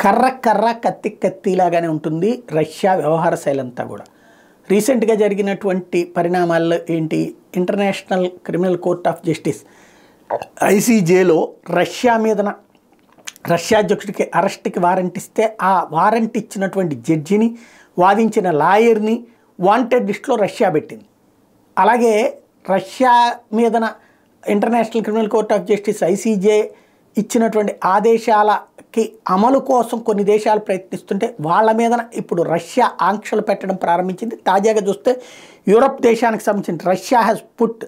కర్ర కర్ర కత్తి కత్తిలాగానే ఉంటుంది రష్యా వ్యవహార శైలి అంతా కూడా. రీసెంట్గా జరిగినటువంటి పరిణామాల్లో ఏంటి, international criminal court of justice ఐసీజేలో రష్యా మీదన రష్యా అధ్యక్షుడికి అరెస్ట్కి వారెంట్ ఇస్తే ఆ వారెంట్ ఇచ్చినటువంటి జడ్జిని, వాదించిన లాయర్ని వాంటెడ్ లిస్ట్లో రష్యా పెట్టింది. అలాగే రష్యా మీదన international criminal court of justice ICJ ఇచ్చినటువంటి ఆదేశాలకి అమలు కోసం కొన్ని దేశాలు ప్రయత్నిస్తుంటే వాళ్ళ మీదన ఇప్పుడు రష్యా ఆంక్షలు పెట్టడం ప్రారంభించింది. తాజాగా చూస్తే యూరప్ దేశానికి సంబంధించిన Russia has put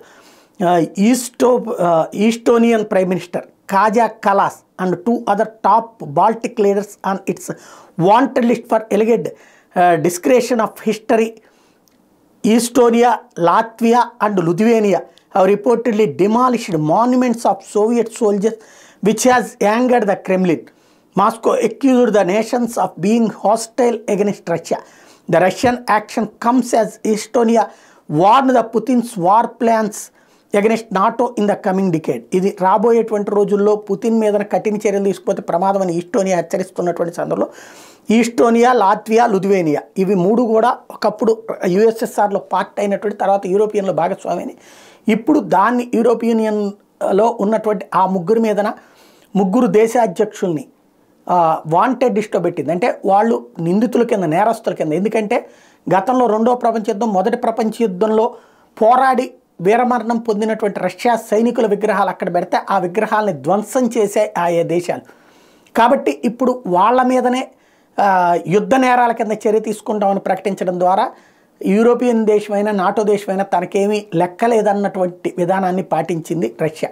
Estonian prime minister Kaja Kallas and 2 other top Baltic leaders on its wanted list for alleged desecration of history. Estonia, Latvia and Lithuania have reportedly demolished monuments of Soviet soldiers, which has angered the Kremlin. Moscow accused the nations of being hostile against Russia. The Russian action comes as Estonia warned the Putin's war plans against NATO in the coming decade. ఇది రాబోయేటువంటి రోజుల్లో Putin మీద కఠిన చర్యలు తీసుకుపోతే ప్రమాదం అని Estonia హెచ్చరిస్తున్నటువంటి సందర్భంలో ఈస్టోనియా, లాత్వియా, లిథువేనియా ఇవి 3 కూడా ఒకప్పుడు యుఎస్ఎస్ఆర్లో పార్ట్ అయినటువంటి తర్వాత యూరోపియన్లో భాగస్వామిని. ఇప్పుడు దాన్ని యూరోపియన్ యూనియన్లో ఉన్నటువంటి ఆ ముగ్గురు మీదన 3 దేశాధ్యక్షుల్ని వాంటెడ్ లిస్ట్లో పెట్టింది. అంటే వాళ్ళు నిందితుల కింద, నేరస్తుల కింద. ఎందుకంటే గతంలో 2వ ప్రపంచ యుద్ధం, మొదటి ప్రపంచ యుద్ధంలో పోరాడి వీరమరణం పొందినటువంటి రష్యా సైనికుల విగ్రహాలు అక్కడ పెడితే ఆ విగ్రహాలని ధ్వంసం చేసే ఆయా దేశాలు. కాబట్టి ఇప్పుడు వాళ్ళ మీదనే యుద్ధ నేరాల కింద చర్య తీసుకుంటామని ప్రకటించడం ద్వారా యూరోపియన్ దేశమైనా నాటో దేశమైనా తనకేమీ లెక్కలేదన్నటువంటి విధానాన్ని పాటించింది రష్యా.